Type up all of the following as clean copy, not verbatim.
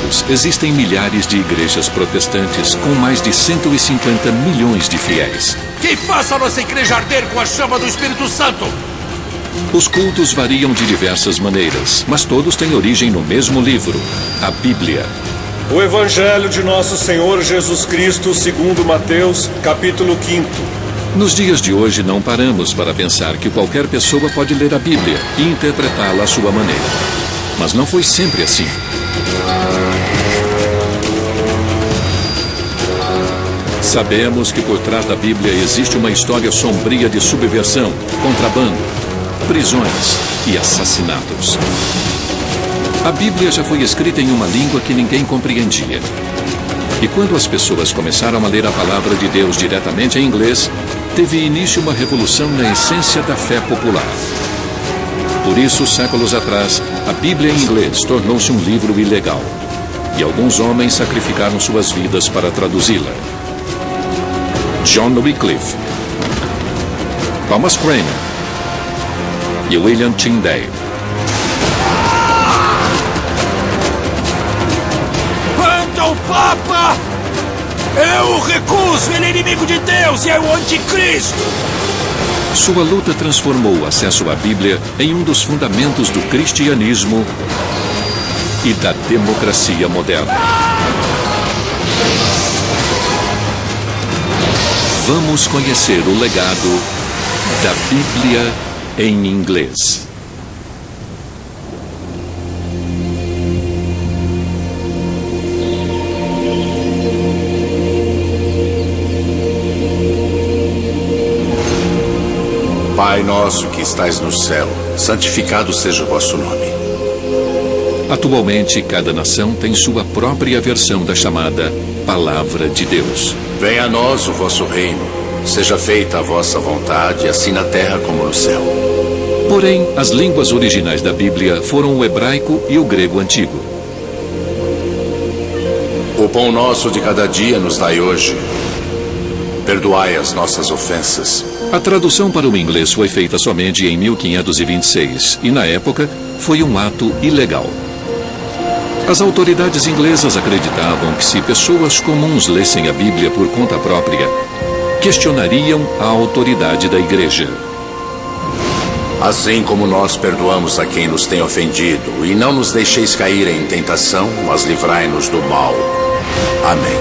Unidos existem milhares de igrejas protestantes com mais de 150 milhões de fiéis. Que faça a nossa igreja arder com a chama do Espírito Santo! Os cultos variam de diversas maneiras, mas todos têm origem no mesmo livro, a Bíblia. O Evangelho de Nosso Senhor Jesus Cristo, segundo Mateus, capítulo 5. Nos dias de hoje, não paramos para pensar que qualquer pessoa pode ler a Bíblia e interpretá-la à sua maneira. Mas não foi sempre assim. Sabemos que por trás da Bíblia existe uma história sombria de subversão, contrabando, prisões e assassinatos. A Bíblia já foi escrita em uma língua que ninguém compreendia. E quando as pessoas começaram a ler a palavra de Deus diretamente em inglês, teve início uma revolução na essência da fé popular. Por isso, séculos atrás, a Bíblia em inglês tornou-se um livro ilegal. E alguns homens sacrificaram suas vidas para traduzi-la. John Wycliffe, Thomas Cranmer e William Tyndale. Quanto ao Papa, eu o recuso, ele é inimigo de Deus e é o anticristo. Sua luta transformou o acesso à Bíblia em um dos fundamentos do cristianismo e da democracia moderna. Vamos conhecer o legado da Bíblia em inglês. Pai nosso que estais no céu, santificado seja o vosso nome. Atualmente, cada nação tem sua própria versão da chamada Palavra de Deus. Venha a nós o vosso reino. Seja feita a vossa vontade, assim na terra como no céu. Porém, as línguas originais da Bíblia foram o hebraico e o grego antigo. O pão nosso de cada dia nos dai hoje. Perdoai as nossas ofensas. A tradução para o inglês foi feita somente em 1526 e, na época, foi um ato ilegal. As autoridades inglesas acreditavam que se pessoas comuns lessem a Bíblia por conta própria, questionariam a autoridade da igreja. Assim como nós perdoamos a quem nos tem ofendido, e não nos deixeis cair em tentação, mas livrai-nos do mal. Amém.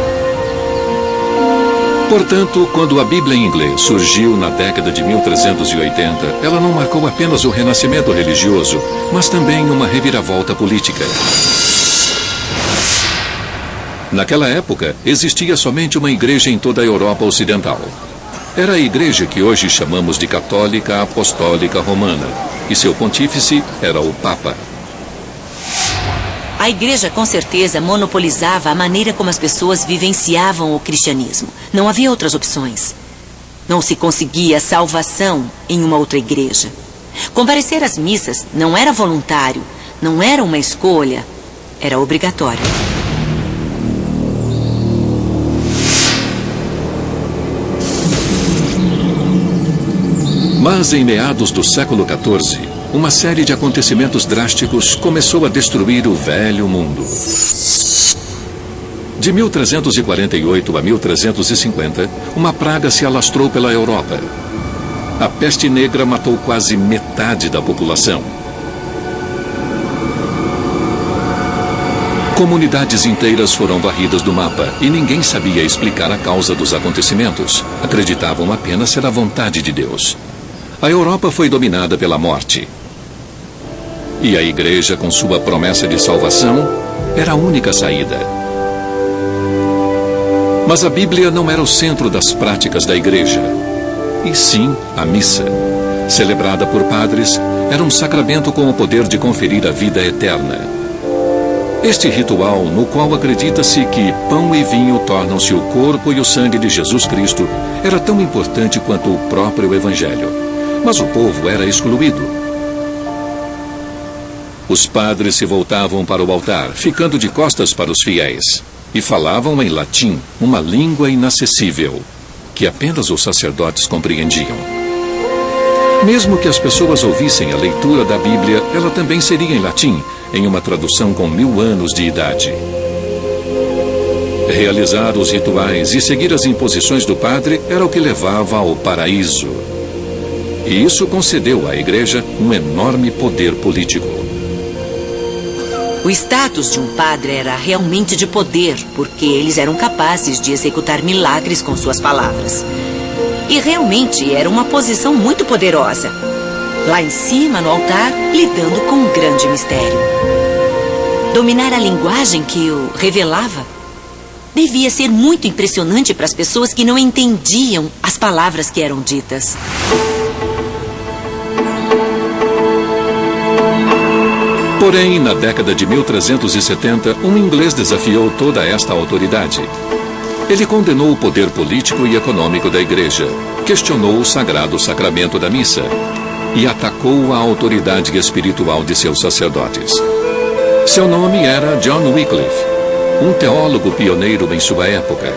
Portanto, quando a Bíblia em inglês surgiu na década de 1380, ela não marcou apenas o renascimento religioso, mas também uma reviravolta política. Naquela época, existia somente uma igreja em toda a Europa Ocidental. Era a igreja que hoje chamamos de Católica Apostólica Romana, e seu pontífice era o Papa. A igreja, com certeza, monopolizava a maneira como as pessoas vivenciavam o cristianismo. Não havia outras opções. Não se conseguia salvação em uma outra igreja. Comparecer às missas não era voluntário, não era uma escolha, era obrigatório. Mas em meados do século XIV, uma série de acontecimentos drásticos começou a destruir o velho mundo. De 1348 a 1350, uma praga se alastrou pela Europa. A peste negra matou quase metade da população. Comunidades inteiras foram varridas do mapa e ninguém sabia explicar a causa dos acontecimentos. Acreditavam apenas ser a vontade de Deus. A Europa foi dominada pela morte. E a igreja, com sua promessa de salvação, era a única saída. Mas a Bíblia não era o centro das práticas da igreja, e sim a missa. Celebrada por padres, era um sacramento com o poder de conferir a vida eterna. Este ritual, no qual acredita-se que pão e vinho tornam-se o corpo e o sangue de Jesus Cristo, era tão importante quanto o próprio Evangelho. Mas o povo era excluído. Os padres se voltavam para o altar, ficando de costas para os fiéis, e falavam em latim, uma língua inacessível, que apenas os sacerdotes compreendiam. Mesmo que as pessoas ouvissem a leitura da Bíblia, ela também seria em latim, em uma tradução com 1000 anos de idade. Realizar os rituais e seguir as imposições do padre era o que levava ao paraíso. E isso concedeu à igreja um enorme poder político. O status de um padre era realmente de poder, porque eles eram capazes de executar milagres com suas palavras. E realmente era uma posição muito poderosa. Lá em cima, no altar, lidando com um grande mistério. Dominar a linguagem que o revelava devia ser muito impressionante para as pessoas que não entendiam as palavras que eram ditas. Porém, na década de 1370, um inglês desafiou toda esta autoridade. Ele condenou o poder político e econômico da igreja, questionou o sagrado sacramento da missa e atacou a autoridade espiritual de seus sacerdotes. Seu nome era John Wycliffe, um teólogo pioneiro em sua época.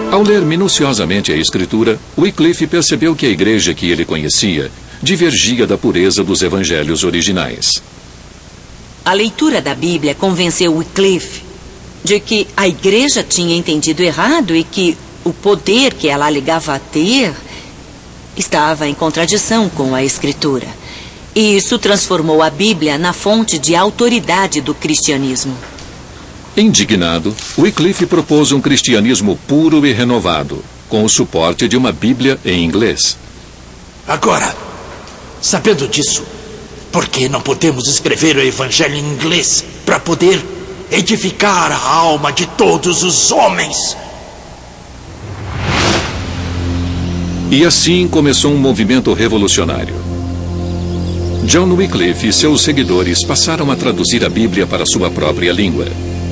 Ao ler minuciosamente a Escritura, Wycliffe percebeu que a igreja que ele conhecia divergia da pureza dos evangelhos originais. A leitura da Bíblia convenceu Wycliffe de que a igreja tinha entendido errado e que o poder que ela alegava ter estava em contradição com a Escritura. E isso transformou a Bíblia na fonte de autoridade do cristianismo. Indignado, Wycliffe propôs um cristianismo puro e renovado, com o suporte de uma Bíblia em inglês. Agora, sabendo disso, por que não podemos escrever o evangelho em inglês para poder edificar a alma de todos os homens? E assim começou um movimento revolucionário. John Wycliffe e seus seguidores passaram a traduzir a Bíblia para sua própria língua.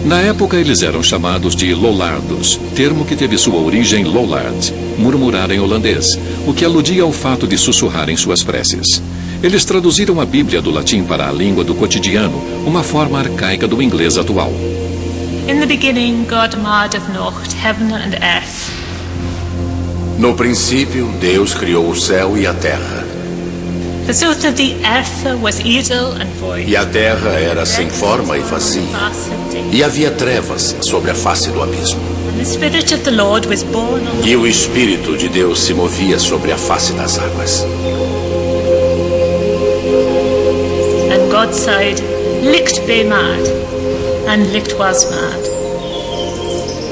Na época, eles eram chamados de Lollardos, termo que teve sua origem Lollard, murmurar em holandês, o que aludia ao fato de sussurrar em suas preces. Eles traduziram a Bíblia do latim para a língua do cotidiano, uma forma arcaica do inglês atual. In the beginning, God made of Nocht heaven and earth. No princípio, Deus criou o céu e a terra. The source of the earth was idle and void. E a terra era sem forma e vazia. E havia trevas sobre a face do abismo. And the Spirit of the Lord was born on E o Espírito de Deus se movia sobre a face das águas. And God said, Licht be mad. And Licht was mad.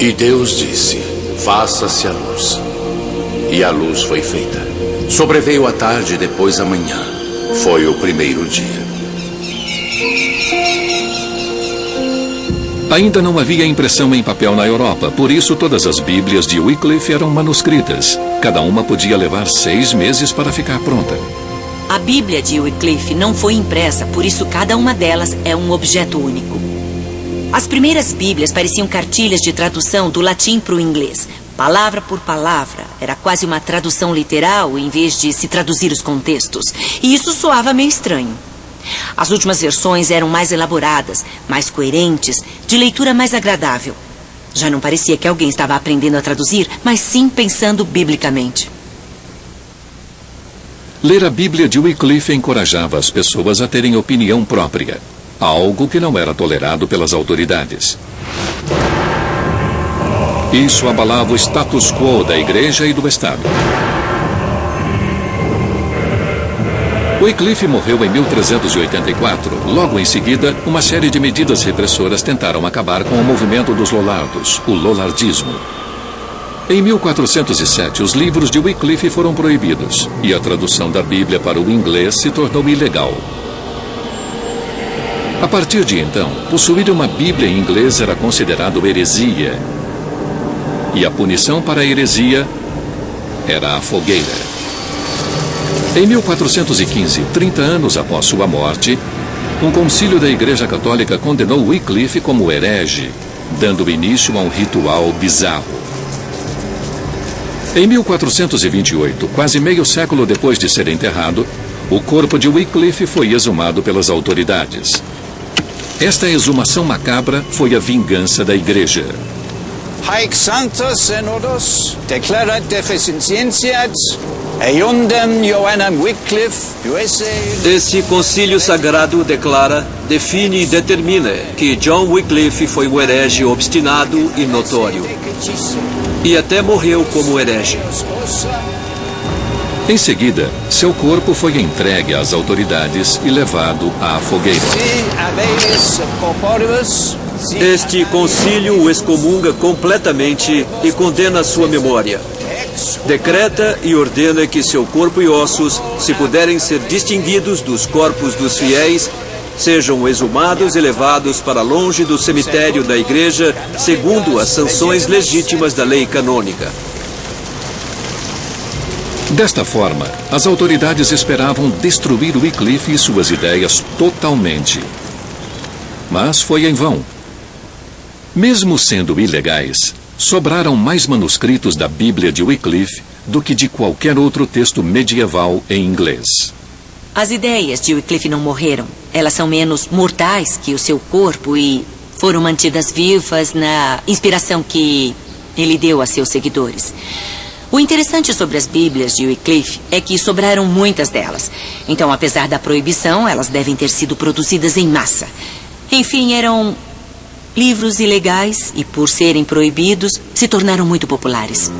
E Deus disse, faça-se a luz. E a luz foi feita. Sobreveio a tarde depois a manhã. Foi o primeiro dia. Ainda não havia impressão em papel na Europa, por isso todas as Bíblias de Wycliffe eram manuscritas. Cada uma podia levar 6 meses para ficar pronta. A Bíblia de Wycliffe não foi impressa, por isso cada uma delas é um objeto único. As primeiras Bíblias pareciam cartilhas de tradução do latim para o inglês. Palavra por palavra, era quase uma tradução literal em vez de se traduzir os contextos. E isso soava meio estranho. As últimas versões eram mais elaboradas, mais coerentes, de leitura mais agradável. Já não parecia que alguém estava aprendendo a traduzir, mas sim pensando biblicamente. Ler a Bíblia de Wycliffe encorajava as pessoas a terem opinião própria, algo que não era tolerado pelas autoridades. Isso abalava o status quo da igreja e do Estado. Wycliffe morreu em 1384. Logo em seguida, uma série de medidas repressoras tentaram acabar com o movimento dos Lollardos, o Lollardismo. Em 1407, os livros de Wycliffe foram proibidos e a tradução da Bíblia para o inglês se tornou ilegal. A partir de então, possuir uma Bíblia em inglês era considerado heresia. E a punição para a heresia era a fogueira. Em 1415, 30 anos após sua morte, um concílio da Igreja Católica condenou Wycliffe como herege, dando início a um ritual bizarro. Em 1428, quase meio século depois de ser enterrado, o corpo de Wycliffe foi exumado pelas autoridades. Esta exumação macabra foi a vingança da Igreja. haec sanctos synodos declarat deficientiae eundem Johannem Wycliffe USA. Este concílio sagrado declara, define e determina que John Wycliffe foi um herege obstinado e notório, e até morreu como herege. Em seguida, seu corpo foi entregue às autoridades e levado à fogueira. Este concílio o excomunga completamente e condena sua memória. Decreta e ordena que seu corpo e ossos, se puderem ser distinguidos dos corpos dos fiéis, sejam exumados e levados para longe do cemitério da igreja, segundo as sanções legítimas da lei canônica. Desta forma, as autoridades esperavam destruir Wycliffe e suas ideias totalmente. Mas foi em vão. Mesmo sendo ilegais, sobraram mais manuscritos da Bíblia de Wycliffe do que de qualquer outro texto medieval em inglês. As ideias de Wycliffe não morreram. Elas são menos mortais que o seu corpo e foram mantidas vivas na inspiração que ele deu a seus seguidores. O interessante sobre as Bíblias de Wycliffe é que sobraram muitas delas. Então, apesar da proibição, elas devem ter sido produzidas em massa. Enfim, eram livros ilegais e, por serem proibidos, se tornaram muito populares.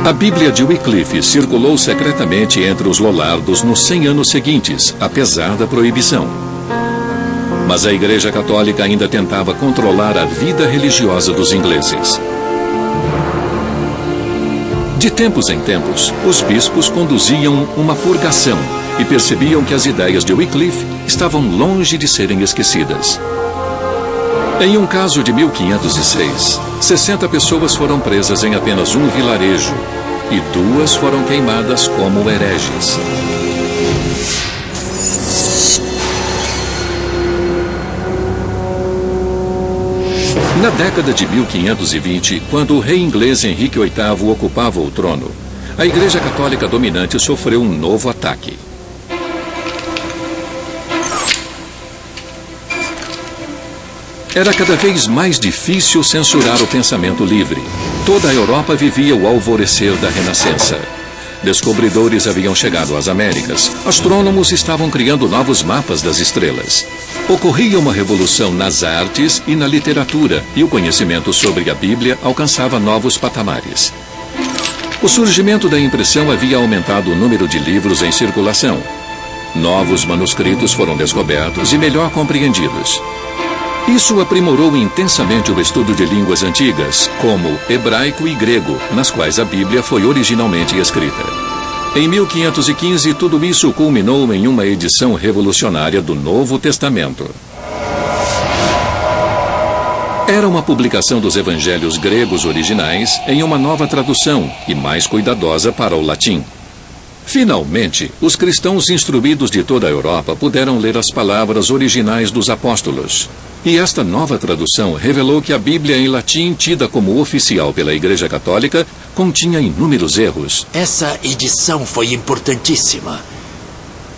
A Bíblia de Wycliffe circulou secretamente entre os lollardos nos 100 anos seguintes, apesar da proibição. Mas a Igreja Católica ainda tentava controlar a vida religiosa dos ingleses. De tempos em tempos, os bispos conduziam uma purgação e percebiam que as ideias de Wycliffe estavam longe de serem esquecidas. Em um caso de 1506, 60 pessoas foram presas em apenas um vilarejo e 2 foram queimadas como hereges. Na década de 1520, quando o rei inglês Henrique VIII ocupava o trono, a Igreja Católica dominante sofreu um novo ataque. Era cada vez mais difícil censurar o pensamento livre. Toda a Europa vivia o alvorecer da Renascença. Descobridores haviam chegado às Américas. Astrônomos estavam criando novos mapas das estrelas. Ocorria uma revolução nas artes e na literatura, e o conhecimento sobre a Bíblia alcançava novos patamares. O surgimento da impressão havia aumentado o número de livros em circulação. Novos manuscritos foram descobertos e melhor compreendidos. Isso aprimorou intensamente o estudo de línguas antigas, como hebraico e grego, nas quais a Bíblia foi originalmente escrita. Em 1515, tudo isso culminou em uma edição revolucionária do Novo Testamento. Era uma publicação dos evangelhos gregos originais em uma nova tradução e mais cuidadosa para o latim. Finalmente, os cristãos instruídos de toda a Europa puderam ler as palavras originais dos apóstolos. E esta nova tradução revelou que a Bíblia em latim, tida como oficial pela Igreja Católica, continha inúmeros erros. Essa edição foi importantíssima.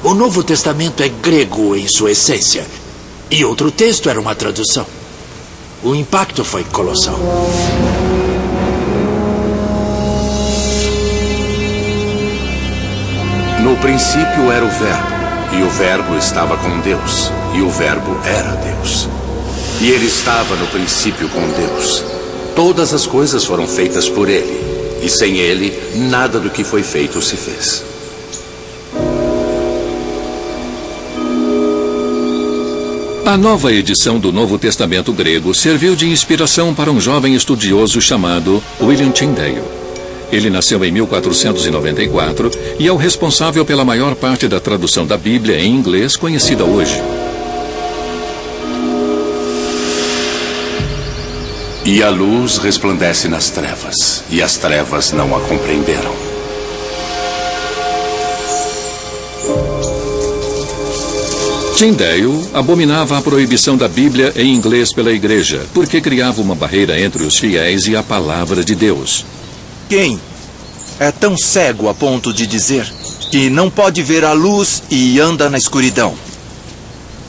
O Novo Testamento é grego em sua essência, e outro texto era uma tradução. O impacto foi colossal. No princípio era o Verbo, e o Verbo estava com Deus, e o Verbo era Deus. E ele estava no princípio com Deus. Todas as coisas foram feitas por ele, e sem ele, nada do que foi feito se fez. A nova edição do Novo Testamento grego serviu de inspiração para um jovem estudioso chamado William Tyndale. Ele nasceu em 1494 e é o responsável pela maior parte da tradução da Bíblia em inglês conhecida hoje. E a luz resplandece nas trevas, e as trevas não a compreenderam. Tyndale abominava a proibição da Bíblia em inglês pela Igreja, porque criava uma barreira entre os fiéis e a palavra de Deus. Quem é tão cego a ponto de dizer que não pode ver a luz e anda na escuridão?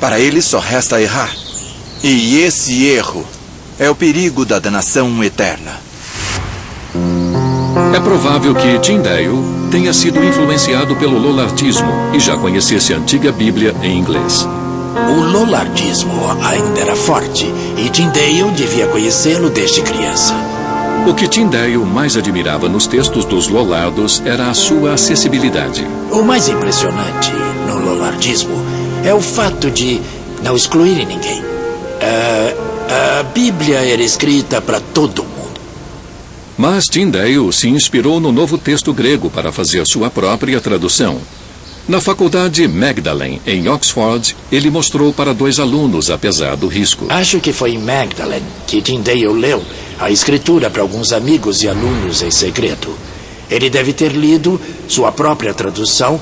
Para ele só resta errar. E esse erro É o perigo da danação eterna. É provável que Tyndale tenha sido influenciado pelo lollardismo e já conhecesse a antiga Bíblia em inglês. O lollardismo ainda era forte e Tyndale devia conhecê-lo desde criança. O que Tyndale mais admirava nos textos dos lollardos era a sua acessibilidade. O mais impressionante no lollardismo é o fato de não excluírem ninguém. A Bíblia era escrita para todo mundo. Mas Tyndale se inspirou no novo texto grego para fazer sua própria tradução. Na faculdade Magdalen, em Oxford, ele mostrou para 2 alunos, apesar do risco. Acho que foi em Magdalen que Tyndale leu a escritura para alguns amigos e alunos em segredo. Ele deve ter lido sua própria tradução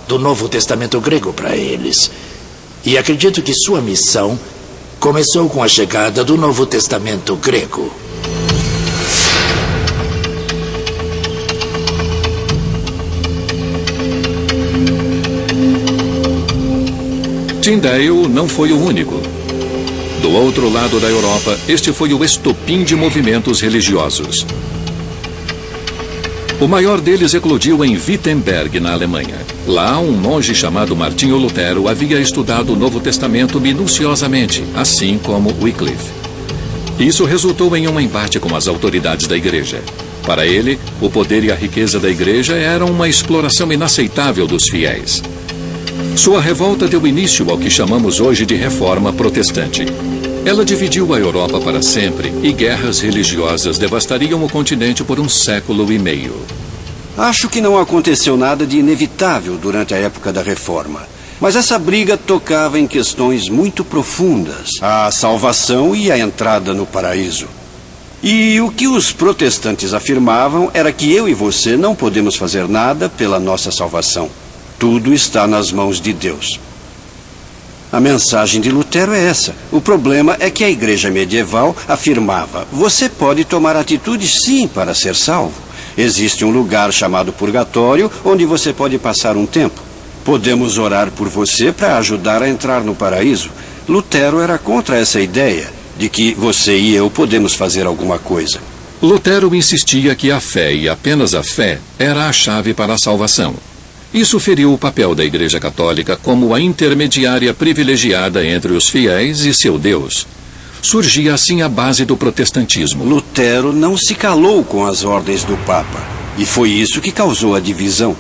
do Novo Testamento grego para eles. E acredito que sua missão começou com a chegada do Novo Testamento grego. Tyndale não foi o único. Do outro lado da Europa, este foi o estopim de movimentos religiosos. O maior deles eclodiu em Wittenberg, na Alemanha. Lá, um monge chamado Martinho Lutero havia estudado o Novo Testamento minuciosamente, assim como Wycliffe. Isso resultou em um embate com as autoridades da igreja. Para ele, o poder e a riqueza da igreja eram uma exploração inaceitável dos fiéis. Sua revolta deu início ao que chamamos hoje de Reforma Protestante. Ela dividiu a Europa para sempre e guerras religiosas devastariam o continente por 1 século e meio. Acho que não aconteceu nada de inevitável durante a época da Reforma. Mas essa briga tocava em questões muito profundas. A salvação e a entrada no paraíso. E o que os protestantes afirmavam era que eu e você não podemos fazer nada pela nossa salvação. Tudo está nas mãos de Deus. A mensagem de Lutero é essa. O problema é que a igreja medieval afirmava: você pode tomar atitudes sim para ser salvo. Existe um lugar chamado purgatório onde você pode passar um tempo. Podemos orar por você para ajudar a entrar no paraíso. Lutero era contra essa ideia de que você e eu podemos fazer alguma coisa. Lutero insistia que a fé e apenas a fé era a chave para a salvação. Isso feriu o papel da Igreja Católica como a intermediária privilegiada entre os fiéis e seu Deus. Surgia assim a base do protestantismo. Lutero não se calou com as ordens do Papa, e foi isso que causou a divisão.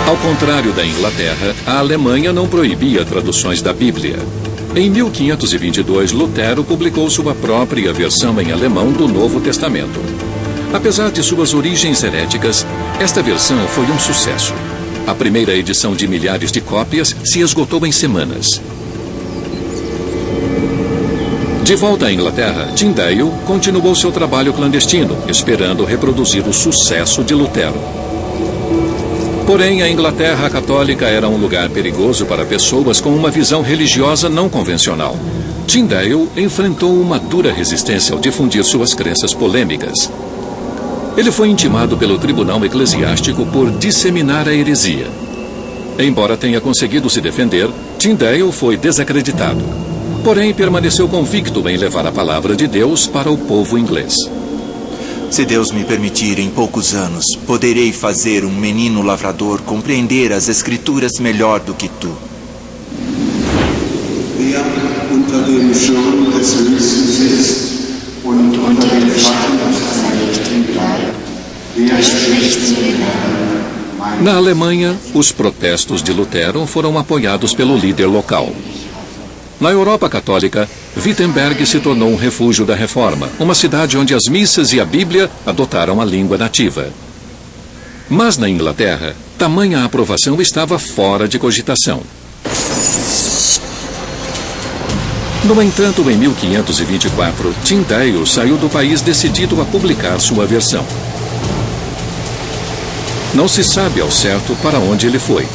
Ao contrário da Inglaterra, a Alemanha não proibia traduções da Bíblia. Em 1522, Lutero publicou sua própria versão em alemão do Novo Testamento. Apesar de suas origens heréticas, esta versão foi um sucesso. A primeira edição de milhares de cópias se esgotou em semanas. De volta à Inglaterra, Tyndale continuou seu trabalho clandestino, esperando reproduzir o sucesso de Lutero. Porém, a Inglaterra católica era um lugar perigoso para pessoas com uma visão religiosa não convencional. Tyndale enfrentou uma dura resistência ao difundir suas crenças polêmicas. Ele foi intimado pelo tribunal eclesiástico por disseminar a heresia. Embora tenha conseguido se defender, Tyndale foi desacreditado. Porém, permaneceu convicto em levar a palavra de Deus para o povo inglês. Se Deus me permitir, em poucos anos, poderei fazer um menino lavrador compreender as Escrituras melhor do que tu. Wer unter dem Schirm des Höchsten sitzt und unter dem Schatten des Allmächtigen bleibt, der spricht zu den Herren. Na Alemanha, os protestos de Lutero foram apoiados pelo líder local. Na Europa Católica, Wittenberg se tornou um refúgio da Reforma, uma cidade onde as missas e a Bíblia adotaram a língua nativa. Mas na Inglaterra, tamanha aprovação estava fora de cogitação. No entanto, em 1524, Tyndale saiu do país decidido a publicar sua versão. Não se sabe ao certo para onde ele foi.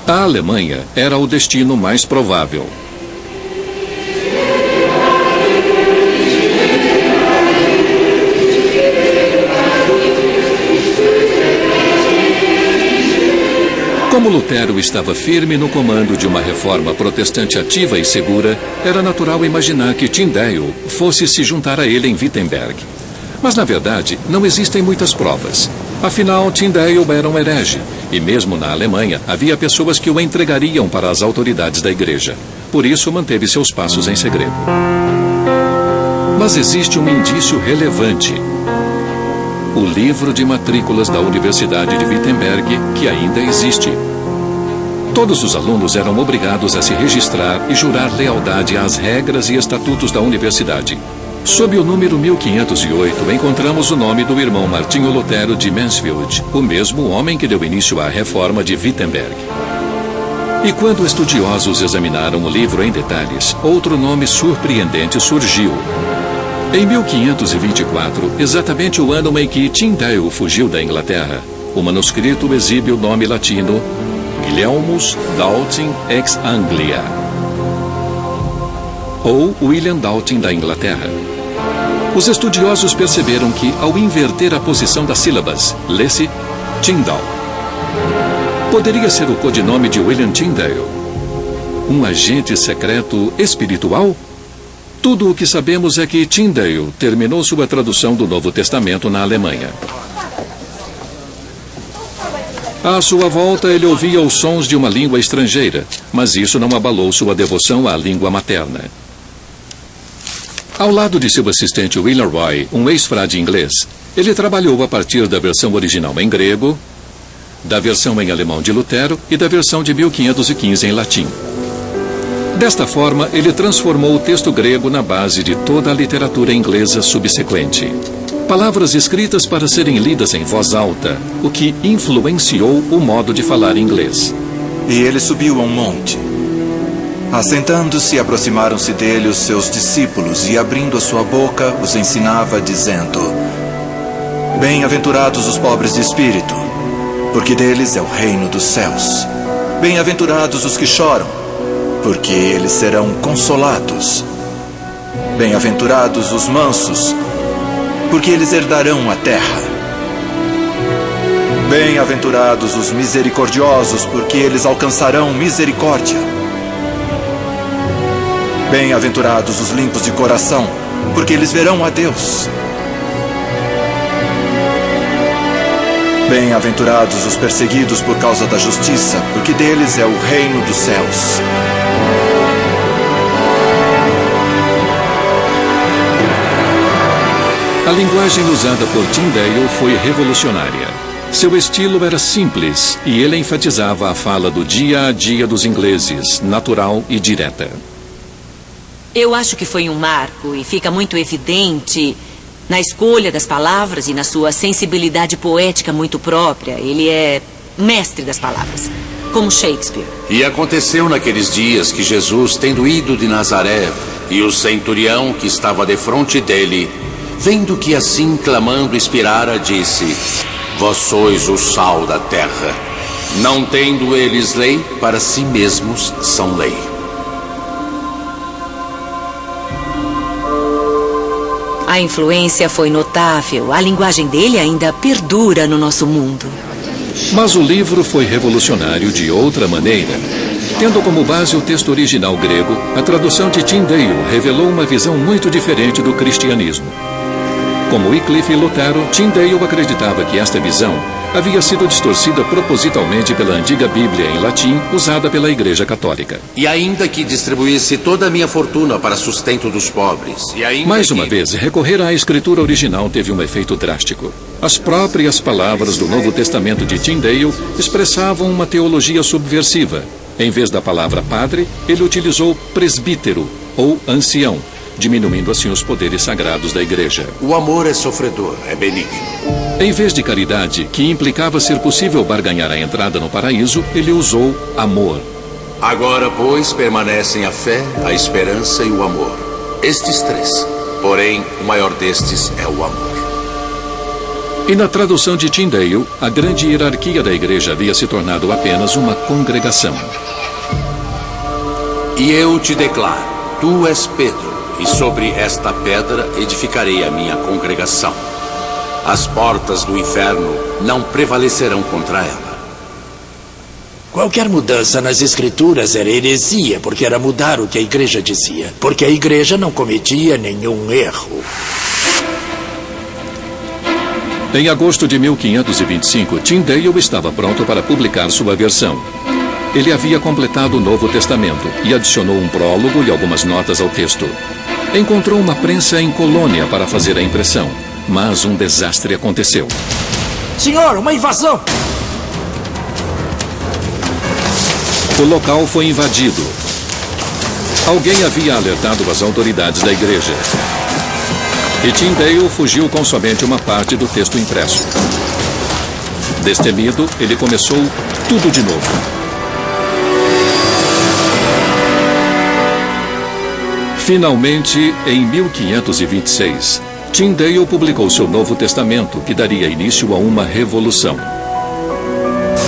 A Alemanha era o destino mais provável. Como Lutero estava firme no comando de uma reforma protestante ativa e segura, era natural imaginar que Tyndale fosse se juntar a ele em Wittenberg. Mas, na verdade, não existem muitas provas. Afinal, Tyndale era um herege, e mesmo na Alemanha havia pessoas que o entregariam para as autoridades da igreja. Por isso, manteve seus passos em segredo. Mas existe um indício relevante. O livro de matrículas da Universidade de Wittenberg, que ainda existe. Todos os alunos eram obrigados a se registrar e jurar lealdade às regras e estatutos da universidade. Sob o número 1508, encontramos o nome do irmão Martinho Lutero de Mansfield, o mesmo homem que deu início à reforma de Wittenberg. E quando estudiosos examinaram o livro em detalhes, outro nome surpreendente surgiu. Em 1524, exatamente o ano em que Tyndale fugiu da Inglaterra, o manuscrito exibe o nome latino Guilhelmus Daltin ex Anglia, ou William Daltin da Inglaterra. Os estudiosos perceberam que, ao inverter a posição das sílabas, lê-se Tyndall. Poderia ser o codinome de William Tyndale, um agente secreto espiritual? Tudo o que sabemos é que Tyndale terminou sua tradução do Novo Testamento na Alemanha. À sua volta, ele ouvia os sons de uma língua estrangeira, mas isso não abalou sua devoção à língua materna. Ao lado de seu assistente William Roy, um ex-frade inglês, ele trabalhou a partir da versão original em grego, da versão em alemão de Lutero e da versão de 1515 em latim. Desta forma, ele transformou o texto grego na base de toda a literatura inglesa subsequente. Palavras escritas para serem lidas em voz alta, o que influenciou o modo de falar inglês. E ele subiu a um monte. Assentando-se, aproximaram-se dele os seus discípulos e, abrindo a sua boca, os ensinava, dizendo: Bem-aventurados os pobres de espírito, porque deles é o reino dos céus. Bem-aventurados os que choram, porque eles serão consolados. Bem-aventurados os mansos, porque eles herdarão a terra. Bem-aventurados os misericordiosos, porque eles alcançarão misericórdia. Bem-aventurados os limpos de coração, porque eles verão a Deus. Bem-aventurados os perseguidos por causa da justiça, porque deles é o reino dos céus. A linguagem usada por Tyndale foi revolucionária. Seu estilo era simples e ele enfatizava a fala do dia a dia dos ingleses, natural e direta. Eu acho que foi um marco e fica muito evidente na escolha das palavras e na sua sensibilidade poética muito própria. Ele é mestre das palavras, como Shakespeare. E aconteceu naqueles dias que Jesus, tendo ido de Nazaré, e o centurião que estava defronte dele, vendo que assim clamando expirara, disse: Vós sois o sal da terra. Não tendo eles lei, para si mesmos são lei. A influência foi notável. A linguagem dele ainda perdura no nosso mundo. Mas o livro foi revolucionário de outra maneira. Tendo como base o texto original grego, a tradução de Tyndale revelou uma visão muito diferente do cristianismo. Como Wycliffe e Lutero, Tyndale acreditava que esta visão havia sido distorcida propositalmente pela antiga Bíblia em latim, usada pela Igreja Católica. E ainda que distribuísse toda a minha fortuna para sustento dos pobres. Mais uma vez, recorrer à escritura original teve um efeito drástico. As próprias palavras do Novo Testamento de Tyndale expressavam uma teologia subversiva. Em vez da palavra padre, ele utilizou presbítero ou ancião, diminuindo assim os poderes sagrados da igreja. O amor é sofredor, é benigno. Em vez de caridade, que implicava ser possível barganhar a entrada no paraíso, ele usou amor. Agora, pois, permanecem a fé, a esperança e o amor. Estes três. Porém, o maior destes é o amor. E na tradução de Tyndale, a grande hierarquia da igreja havia se tornado apenas uma congregação. E eu te declaro, tu és Pedro, e sobre esta pedra edificarei a minha congregação. As portas do inferno não prevalecerão contra ela. Qualquer mudança nas escrituras era heresia, porque era mudar o que a igreja dizia. Porque a igreja não cometia nenhum erro. Em agosto de 1525, Tyndale estava pronto para publicar sua versão. Ele havia completado o Novo Testamento e adicionou um prólogo e algumas notas ao texto. Encontrou uma prensa em Colônia para fazer a impressão, mas um desastre aconteceu. Senhor, uma invasão! O local foi invadido. Alguém havia alertado as autoridades da igreja. E Tyndale fugiu com somente uma parte do texto impresso. Destemido, ele começou tudo de novo. Finalmente, em 1526, Tyndale publicou seu Novo Testamento, que daria início a uma revolução.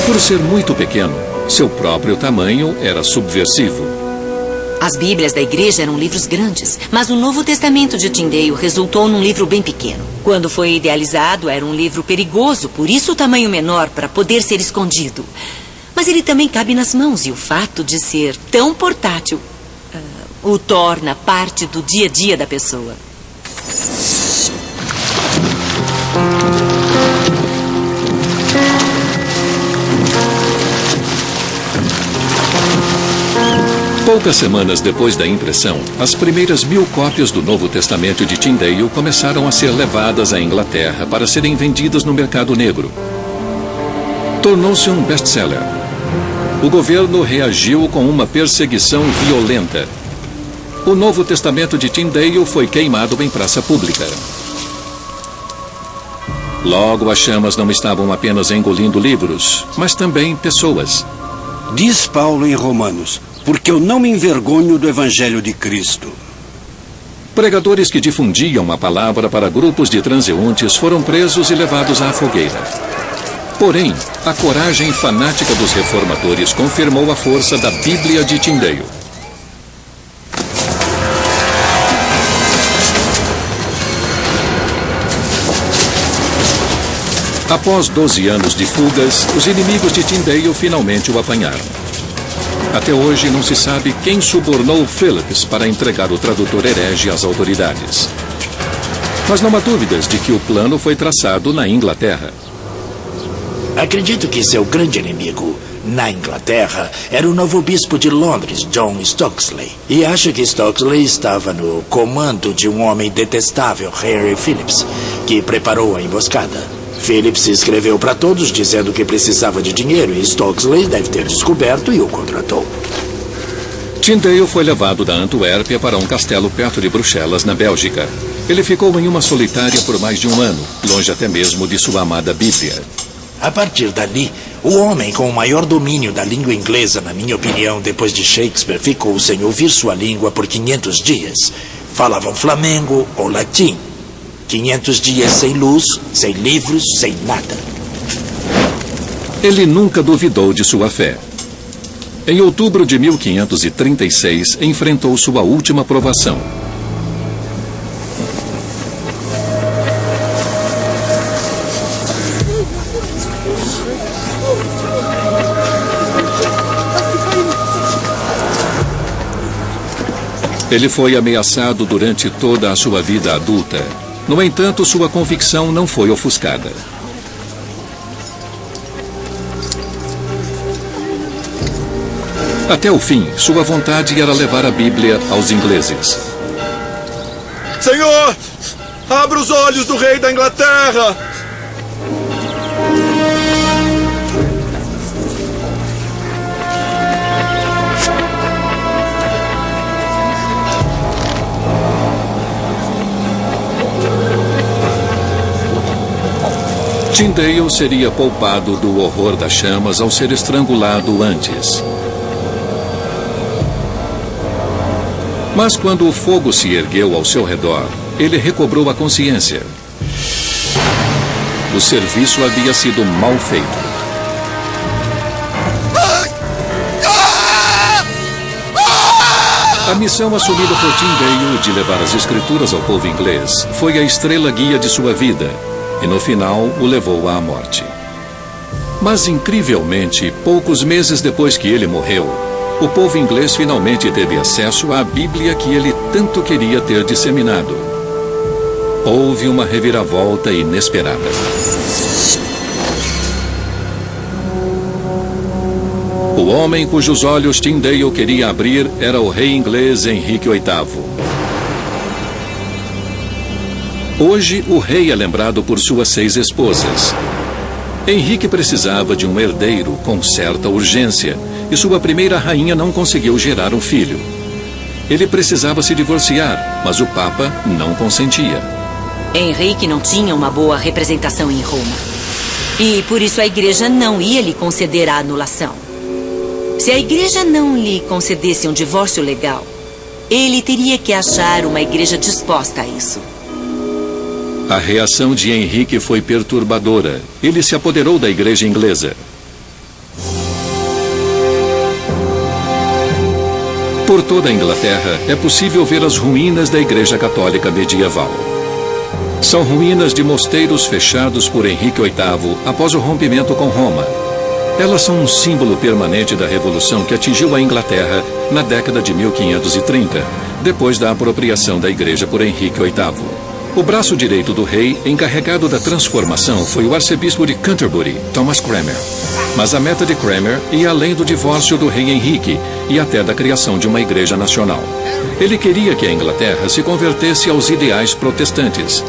Por ser muito pequeno, seu próprio tamanho era subversivo. As Bíblias da igreja eram livros grandes, mas o Novo Testamento de Tyndale resultou num livro bem pequeno. Quando foi idealizado, era um livro perigoso, por isso o tamanho menor, para poder ser escondido. Mas ele também cabe nas mãos, e o fato de ser tão portátil o torna parte do dia a dia da pessoa. Poucas semanas depois da impressão, as primeiras 1000 cópias do Novo Testamento de Tyndale começaram a ser levadas à Inglaterra para serem vendidas no mercado negro. Tornou-se um best-seller. O governo reagiu com uma perseguição violenta. O Novo Testamento de Tyndale foi queimado em praça pública. Logo, as chamas não estavam apenas engolindo livros, mas também pessoas. Diz Paulo em Romanos: porque eu não me envergonho do Evangelho de Cristo. Pregadores que difundiam a palavra para grupos de transeuntes foram presos e levados à fogueira. Porém, a coragem fanática dos reformadores confirmou a força da Bíblia de Tyndale. Após 12 anos de fugas, os inimigos de Tyndale finalmente o apanharam. Até hoje não se sabe quem subornou Phillips para entregar o tradutor herege às autoridades. Mas não há dúvidas de que o plano foi traçado na Inglaterra. Acredito que seu grande inimigo na Inglaterra era o novo bispo de Londres, John Stokesley. E acho que Stokesley estava no comando de um homem detestável, Henry Phillips, que preparou a emboscada. Phillips escreveu para todos dizendo que precisava de dinheiro e Stokesley deve ter descoberto e o contratou. Tyndale foi levado da Antuérpia para um castelo perto de Bruxelas, na Bélgica. Ele ficou em uma solitária por mais de um ano, longe até mesmo de sua amada Bíblia. A partir dali, o homem com o maior domínio da língua inglesa, na minha opinião, depois de Shakespeare, ficou sem ouvir sua língua por 500 dias. Falavam flamengo ou latim. 500 dias sem luz, sem livros, sem nada. Ele nunca duvidou de sua fé. Em outubro de 1536, enfrentou sua última provação. Ele foi ameaçado durante toda a sua vida adulta. No entanto, sua convicção não foi ofuscada. Até o fim, sua vontade era levar a Bíblia aos ingleses. Senhor, abra os olhos do rei da Inglaterra! Tyndale seria poupado do horror das chamas ao ser estrangulado antes. Mas quando o fogo se ergueu ao seu redor, ele recobrou a consciência. O serviço havia sido mal feito. A missão assumida por Tyndale de levar as escrituras ao povo inglês foi a estrela guia de sua vida. E no final o levou à morte. Mas, incrivelmente, poucos meses depois que ele morreu, o povo inglês finalmente teve acesso à Bíblia que ele tanto queria ter disseminado. Houve uma reviravolta inesperada. O homem cujos olhos Tyndale queria abrir era o rei inglês Henrique VIII. Hoje, o rei é lembrado por suas 6 esposas. Henrique precisava de um herdeiro com certa urgência, e sua primeira rainha não conseguiu gerar um filho. Ele precisava se divorciar, mas o Papa não consentia. Henrique não tinha uma boa representação em Roma. E por isso a igreja não ia lhe conceder a anulação. Se a igreja não lhe concedesse um divórcio legal, ele teria que achar uma igreja disposta a isso. A reação de Henrique foi perturbadora. Ele se apoderou da igreja inglesa. Por toda a Inglaterra, é possível ver as ruínas da igreja católica medieval. São ruínas de mosteiros fechados por Henrique VIII após o rompimento com Roma. Elas são um símbolo permanente da revolução que atingiu a Inglaterra na década de 1530, depois da apropriação da igreja por Henrique VIII. O braço direito do rei, encarregado da transformação, foi o arcebispo de Canterbury, Thomas Cranmer. Mas a meta de Cranmer ia além do divórcio do rei Henrique e até da criação de uma igreja nacional. Ele queria que a Inglaterra se convertesse aos ideais protestantes.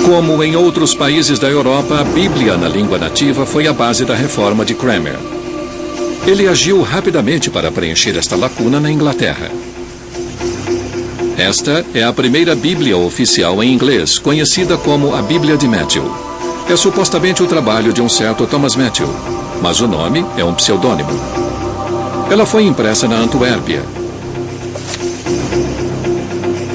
Como em outros países da Europa, a Bíblia na língua nativa foi a base da reforma de Cranmer. Ele agiu rapidamente para preencher esta lacuna na Inglaterra. Esta é a primeira Bíblia oficial em inglês, conhecida como a Bíblia de Matthew. É supostamente o trabalho de um certo Thomas Matthew, mas o nome é um pseudônimo. Ela foi impressa na Antuérpia.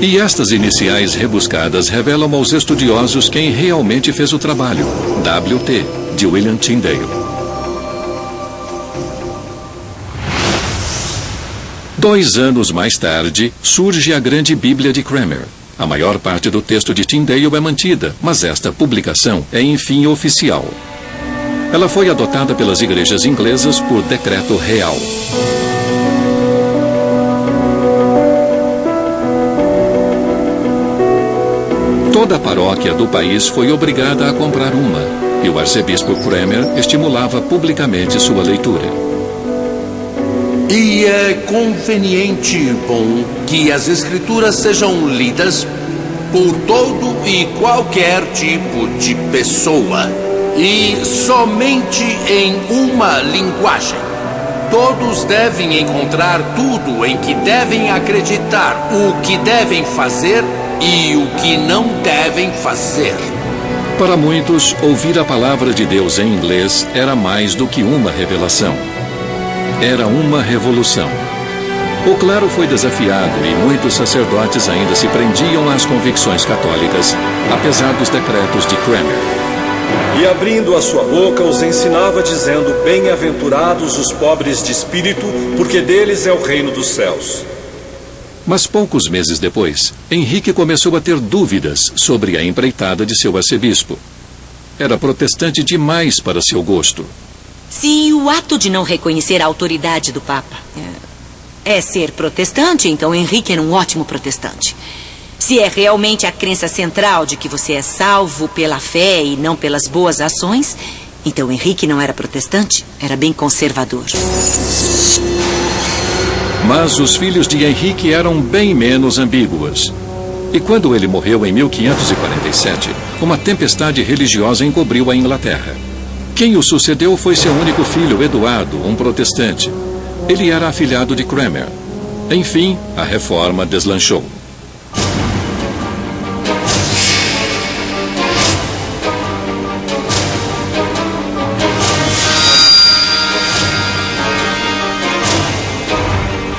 E estas iniciais rebuscadas revelam aos estudiosos quem realmente fez o trabalho, W.T., de William Tyndale. 2 anos mais tarde, surge a Grande Bíblia de Cranmer. A maior parte do texto de Tyndale é mantida, mas esta publicação é, enfim, oficial. Ela foi adotada pelas igrejas inglesas por decreto real. Toda a paróquia do país foi obrigada a comprar uma, e o arcebispo Cranmer estimulava publicamente sua leitura. E é conveniente e bom que as escrituras sejam lidas por todo e qualquer tipo de pessoa, e somente em uma linguagem. Todos devem encontrar tudo em que devem acreditar, o que devem fazer e o que não devem fazer. Para muitos, ouvir a palavra de Deus em inglês era mais do que uma revelação. Era uma revolução. O clero foi desafiado e muitos sacerdotes ainda se prendiam às convicções católicas, apesar dos decretos de Cranmer. E abrindo a sua boca, os ensinava dizendo: bem-aventurados os pobres de espírito, porque deles é o reino dos céus. Mas poucos meses depois, Henrique começou a ter dúvidas sobre a empreitada de seu arcebispo. Era protestante demais para seu gosto. Se o ato de não reconhecer a autoridade do Papa é ser protestante, então Henrique era um ótimo protestante. Se é realmente a crença central de que você é salvo pela fé e não pelas boas ações, então Henrique não era protestante, era bem conservador. Mas os filhos de Henrique eram bem menos ambíguos. E quando ele morreu em 1547, uma tempestade religiosa encobriu a Inglaterra. Quem o sucedeu foi seu único filho, Eduardo, um protestante. Ele era afilhado de Cranmer. Enfim, a reforma deslanchou.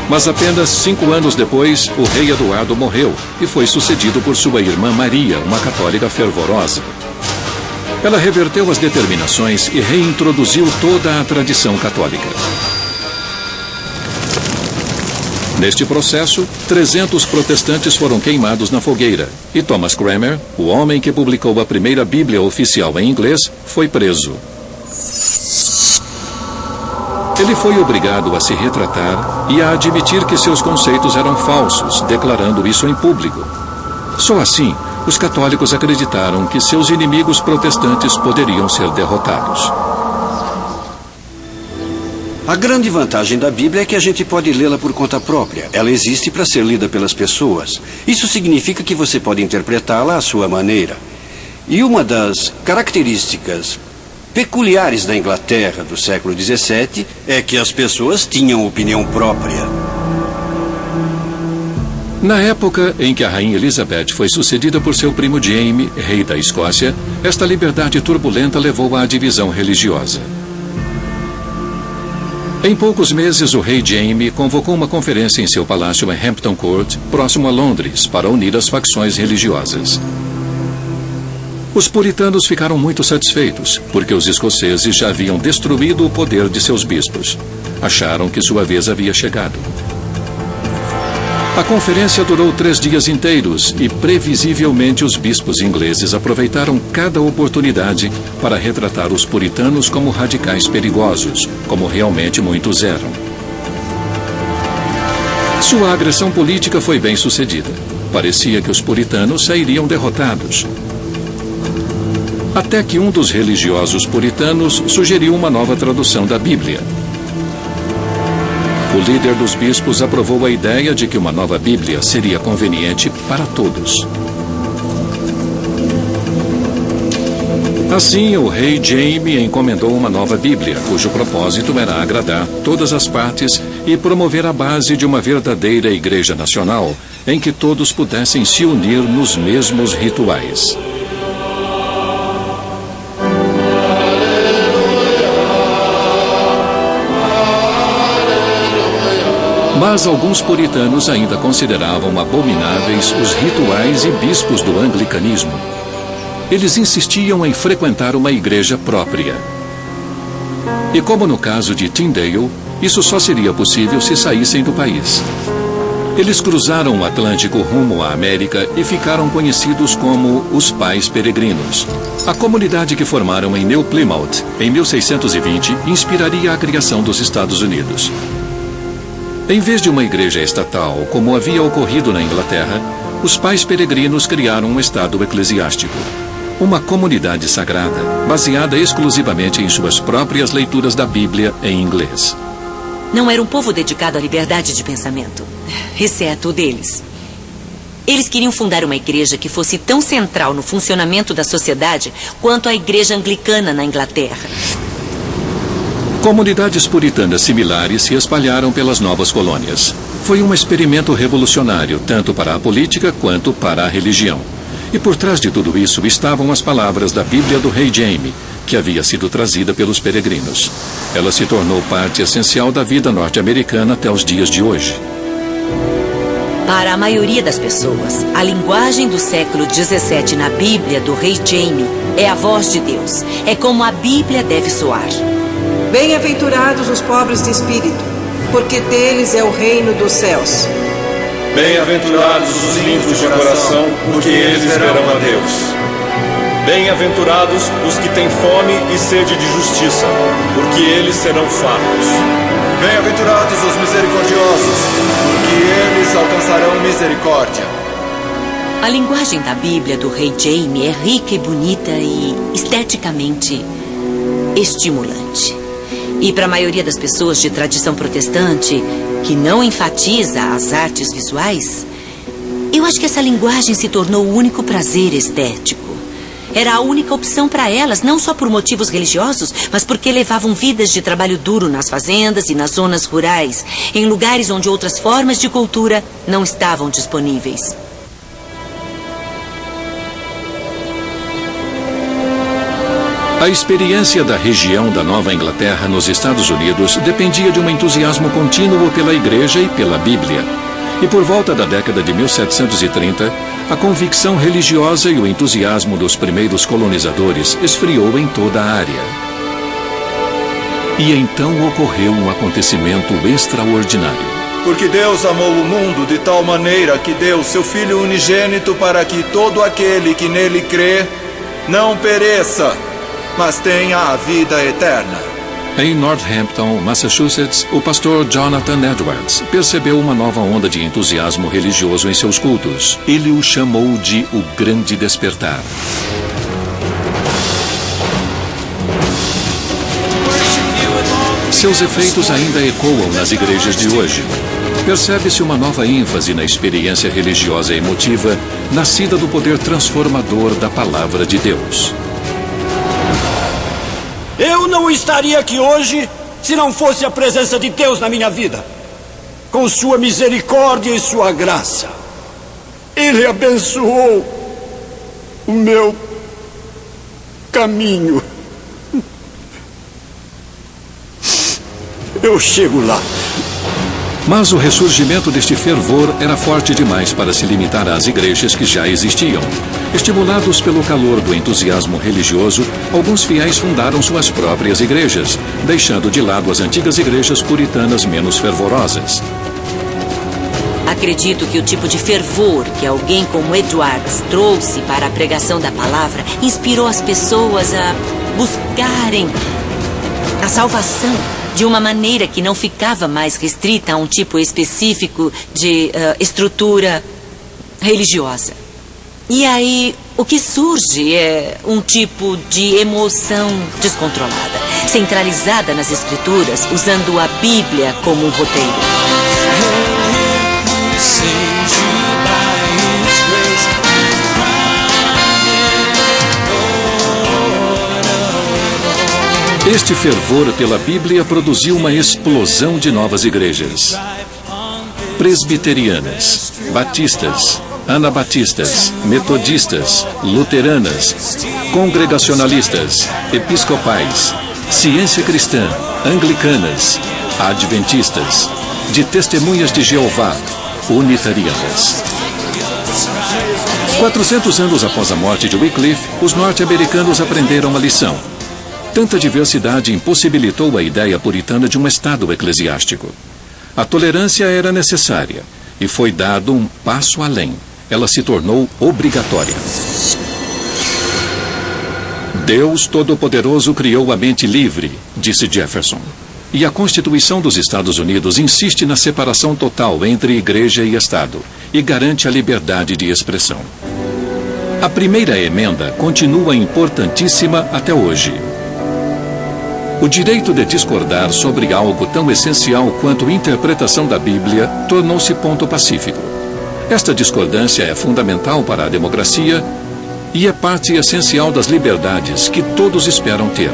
Mas apenas 5 anos depois, o rei Eduardo morreu e foi sucedido por sua irmã Maria, uma católica fervorosa. Ela reverteu as determinações e reintroduziu toda a tradição católica. Neste processo, 300 protestantes foram queimados na fogueira e Thomas Cranmer, o homem que publicou a primeira Bíblia oficial em inglês, foi preso. Ele foi obrigado a se retratar e a admitir que seus conceitos eram falsos, declarando isso em público. Só assim, os católicos acreditaram que seus inimigos protestantes poderiam ser derrotados. A grande vantagem da Bíblia é que a gente pode lê-la por conta própria. Ela existe para ser lida pelas pessoas. Isso significa que você pode interpretá-la à sua maneira. E uma das características peculiares da Inglaterra do século XVII é que as pessoas tinham opinião própria. Na época em que a rainha Elizabeth foi sucedida por seu primo Jaime, rei da Escócia, esta liberdade turbulenta levou à divisão religiosa. Em poucos meses, o rei Jaime convocou uma conferência em seu palácio em Hampton Court, próximo a Londres, para unir as facções religiosas. Os puritanos ficaram muito satisfeitos, porque os escoceses já haviam destruído o poder de seus bispos. Acharam que sua vez havia chegado. A conferência durou 3 dias inteiros e, previsivelmente, os bispos ingleses aproveitaram cada oportunidade para retratar os puritanos como radicais perigosos, como realmente muitos eram. Sua agressão política foi bem sucedida. Parecia que os puritanos sairiam derrotados. Até que um dos religiosos puritanos sugeriu uma nova tradução da Bíblia. O líder dos bispos aprovou a ideia de que uma nova Bíblia seria conveniente para todos. Assim, o rei Jaime encomendou uma nova Bíblia, cujo propósito era agradar todas as partes e promover a base de uma verdadeira Igreja Nacional, em que todos pudessem se unir nos mesmos rituais. Mas alguns puritanos ainda consideravam abomináveis os rituais e bispos do anglicanismo. Eles insistiam em frequentar uma igreja própria. E como no caso de Tyndale, isso só seria possível se saíssem do país. Eles cruzaram o Atlântico rumo à América e ficaram conhecidos como os Pais Peregrinos. A comunidade que formaram em New Plymouth, em 1620, inspiraria a criação dos Estados Unidos. Em vez de uma igreja estatal, como havia ocorrido na Inglaterra, os Pais Peregrinos criaram um estado eclesiástico. Uma comunidade sagrada, baseada exclusivamente em suas próprias leituras da Bíblia em inglês. Não era um povo dedicado à liberdade de pensamento, exceto o deles. Eles queriam fundar uma igreja que fosse tão central no funcionamento da sociedade quanto a igreja anglicana na Inglaterra. Comunidades puritanas similares se espalharam pelas novas colônias. Foi um experimento revolucionário, tanto para a política quanto para a religião. E por trás de tudo isso estavam as palavras da Bíblia do rei Jaime, que havia sido trazida pelos peregrinos. Ela se tornou parte essencial da vida norte-americana até os dias de hoje. Para a maioria das pessoas, a linguagem do século XVII na Bíblia do rei Jaime é a voz de Deus. É como a Bíblia deve soar. Bem-aventurados os pobres de espírito, porque deles é o reino dos céus. Bem-aventurados os limpos de coração, porque eles verão a Deus. Bem-aventurados os que têm fome e sede de justiça, porque eles serão fartos. Bem-aventurados os misericordiosos, porque eles alcançarão misericórdia. A linguagem da Bíblia do rei Jaime é rica e bonita e esteticamente estimulante. E para a maioria das pessoas de tradição protestante, que não enfatiza as artes visuais, eu acho que essa linguagem se tornou o único prazer estético. Era a única opção para elas, não só por motivos religiosos, mas porque levavam vidas de trabalho duro nas fazendas e nas zonas rurais, em lugares onde outras formas de cultura não estavam disponíveis. A experiência da região da Nova Inglaterra nos Estados Unidos dependia de um entusiasmo contínuo pela Igreja e pela Bíblia. E por volta da década de 1730, a convicção religiosa e o entusiasmo dos primeiros colonizadores esfriou em toda a área. E então ocorreu um acontecimento extraordinário. Porque Deus amou o mundo de tal maneira que deu seu Filho unigênito para que todo aquele que nele crê não pereça, mas tenha a vida eterna. Em Northampton, Massachusetts, o pastor Jonathan Edwards percebeu uma nova onda de entusiasmo religioso em seus cultos. Ele o chamou de o Grande Despertar. Seus efeitos ainda ecoam nas igrejas de hoje. Percebe-se uma nova ênfase na experiência religiosa e emotiva, nascida do poder transformador da Palavra de Deus. Eu não estaria aqui hoje se não fosse a presença de Deus na minha vida. Com sua misericórdia e sua graça, Ele abençoou o meu caminho. Eu chego lá. Mas o ressurgimento deste fervor era forte demais para se limitar às igrejas que já existiam. Estimulados pelo calor do entusiasmo religioso, alguns fiéis fundaram suas próprias igrejas, deixando de lado as antigas igrejas puritanas menos fervorosas. Acredito que o tipo de fervor que alguém como Edwards trouxe para a pregação da palavra inspirou as pessoas a buscarem a salvação de uma maneira que não ficava mais restrita a um tipo específico de estrutura religiosa. E aí, o que surge é um tipo de emoção descontrolada, centralizada nas escrituras, usando a Bíblia como um roteiro. Este fervor pela Bíblia produziu uma explosão de novas igrejas. Presbiterianas, batistas, anabatistas, metodistas, luteranas, congregacionalistas, episcopais, ciência cristã, anglicanas, adventistas, de testemunhas de Jeová, unitarianas. 400 anos após a morte de Wycliffe, os norte-americanos aprenderam a lição. Tanta diversidade impossibilitou a ideia puritana de um Estado eclesiástico. A tolerância era necessária e foi dado um passo além. Ela se tornou obrigatória. Deus Todo-Poderoso criou a mente livre, disse Jefferson. E a Constituição dos Estados Unidos insiste na separação total entre igreja e Estado e garante a liberdade de expressão. A primeira emenda continua importantíssima até hoje. O direito de discordar sobre algo tão essencial quanto a interpretação da Bíblia tornou-se ponto pacífico. Esta discordância é fundamental para a democracia e é parte essencial das liberdades que todos esperam ter.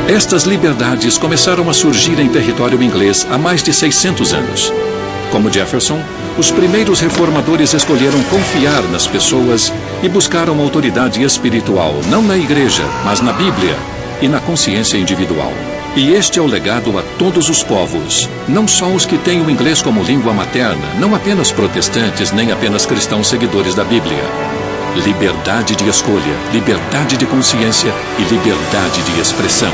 Estas liberdades começaram a surgir em território inglês há mais de 600 anos. Como Jefferson, os primeiros reformadores escolheram confiar nas pessoas e buscaram autoridade espiritual, não na igreja, mas na Bíblia e na consciência individual. E este é o legado a todos os povos, não só os que têm o inglês como língua materna, não apenas protestantes, nem apenas cristãos seguidores da Bíblia. Liberdade de escolha, liberdade de consciência e liberdade de expressão.